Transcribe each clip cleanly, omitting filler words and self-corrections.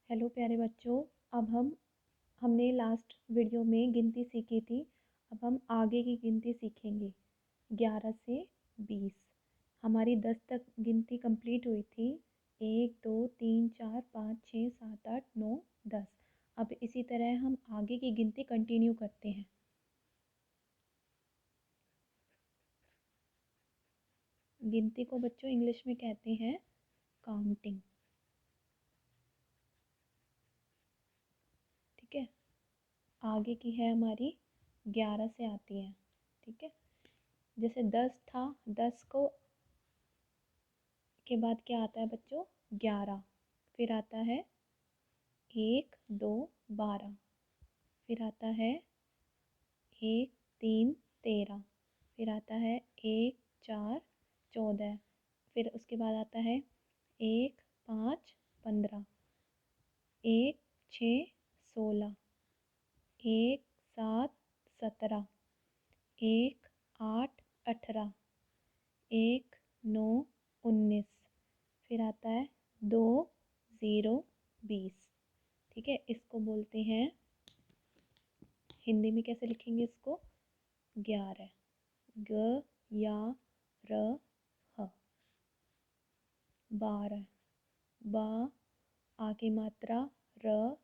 Hello प्यारे बच्चों। अब हमने लास्ट वीडियो में गिनती सीखी थी। अब हम आगे की गिनती सीखेंगे 11 से 20। हमारी 10 तक गिनती कंप्लीट हुई थी। 1 2 3 4 5 6 7 8 9 10। अब इसी तरह हम आगे की गिनती कंटिन्यू करते हैं। गिनती को बच्चों इंग्लिश में कहते हैं काउंटिंग। ठीक है, आगे की है हमारी 11 से आती है। ठीक है, जैसे 10 था, 10 को के बाद क्या आता है बच्चों? 11। फिर आता है 1 2 12। फिर आता है 1 3 13। फिर आता है 1 4 14। फिर उसके बाद आता है 1 5 15। 1 6 16। 1 7 17। 1 8 18। 1 9 19। फिर आता है 2 0 20। ठीक है, इसको बोलते हैं, हिंदी में कैसे लिखेंगे इसको? 11। ग या र ह। 12। बा आ की मात्रा र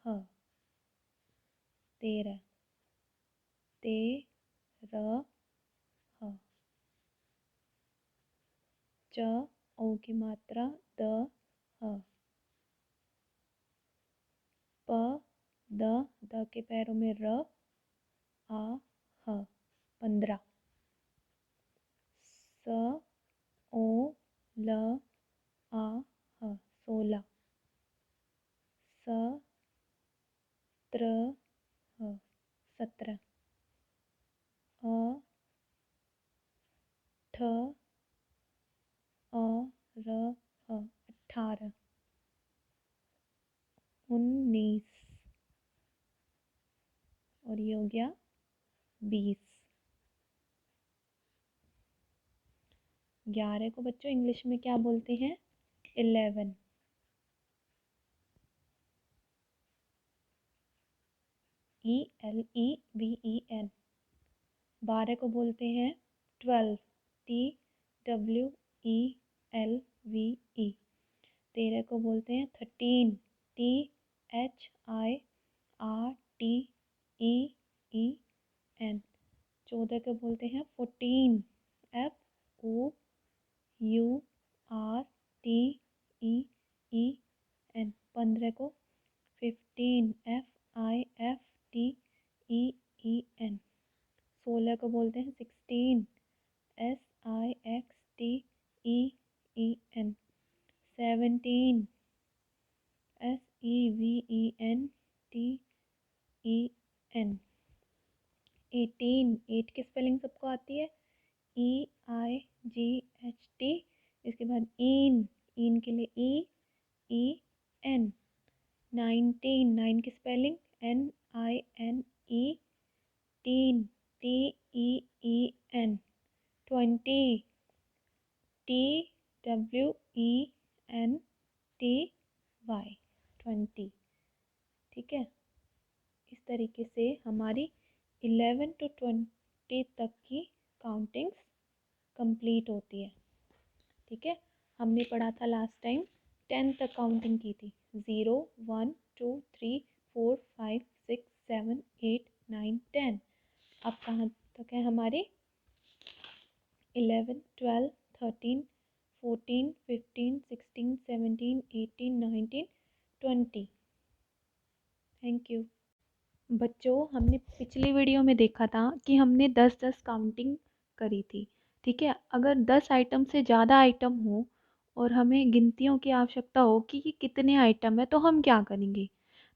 ह। 13। ते र ह। च ओ की मात्रा द ह। प द के पैरों में र आ ह। 15। स ओ ल आ ह। 16। स त्र ह। 17। अ ठ अ र ह। 18। 19। और ये हो गया 20। 11 को बच्चों इंग्लिश में क्या बोलते हैं? 11। ELEVEN। 12 को बोलते हैं 12। TWELVE। 13 को बोलते हैं 13। THIRTEEN। 14 को बोलते हैं 14। FOURTEEN। 15 को 15। FIFTEEN। 16 को बोलते हैं 16। SIXTEEN। 17। SEVENTEEN। 18। 8 की स्पेलिंग सबको आती है? EIGHT। इसके बाद इन के लिए EEN। 19। 9 की spelling NINE। Tin TEEN। 20। TWENTY। 20। ठीक है, इस तरीके से हमारी 11 to 20 तक की काउंटिंग्स कंप्लीट होती है। ठीक है, हमने पढ़ा था लास्ट टाइम 10 तक काउंटिंग की थी। 0 1 2 3 4 5 6 7 8 9 10। अब कहाँ तक है हमारी? 11 12 13 14 15 16 17 18 19 20। Thank you. बच्चों, हमने पिछली वीडियो में देखा था कि हमने 10-10 काउंटिंग करी थी। ठीक है, अगर 10 आइटम से ज़्यादा आइटम हो और हमें गिनतियों की आवश्यकता हो कि कितने आइटम है, तो हम क्या करेंगे?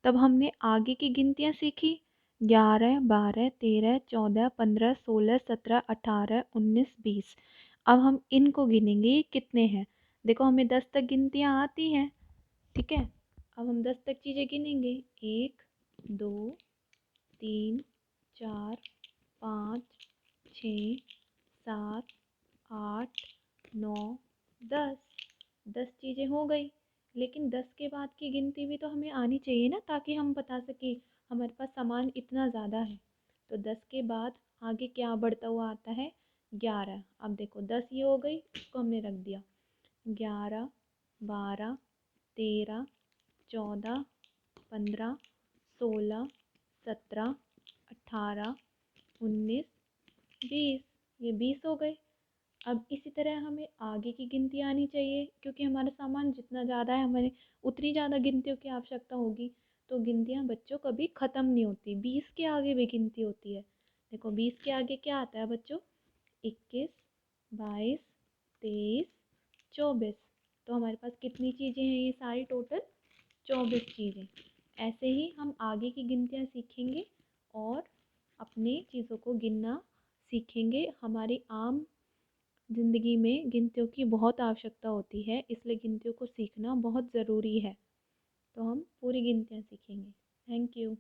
तब हमने आगे की गिनतियाँ सीखी। 11 12 13 14 15 16 17 18 19 20। अब हम इनको गिनेंगे कितने हैं। देखो, हमें 10 तक गिनतियाँ आती हैं। ठीक है, अब हम 10 तक चीज़ें गिनेंगे। 1 2 3 4 5 6 7 8 9 10। 10 चीज़ें हो गई। लेकिन 10 के बाद की गिनती भी तो हमें आनी चाहिए ना, ताकि हम बता सकें हमारे पास सामान इतना ज़्यादा है। तो 10 के बाद आगे क्या बढ़ता हुआ आता है? 11। अब देखो 10 ये हो गई, इसको हमने रख दिया। 11, 12, 13, 14, 15, 16, 17, 18, 19, 20। ये 20 हो गए। अब इसी तरह हमें आगे की गिनती आनी चाहिए, क्योंकि हमारा सामान जितना ज़्यादा है हमें उतनी ज़्यादा गिनतियों की आवश्यकता होगी। तो गिनतियाँ बच्चों कभी ख़त्म नहीं होती, 20 के आगे भी गिनती होती है। देखो 20 के आगे क्या आता है बच्चों? 21, 22, 23, 24। तो हमारे पास कितनी चीज़ें हैं ये सारी टोटल? 24 चीज़ें। ऐसे ही हम आगे की गिनतियाँ सीखेंगे और अपने चीज़ों को गिनना सीखेंगे। हमारी आम ज़िंदगी में गिनतियों की बहुत आवश्यकता होती है, इसलिए गिनतियों को सीखना बहुत ज़रूरी है। तो हम पूरी गिनतियाँ सीखेंगे। Thank you.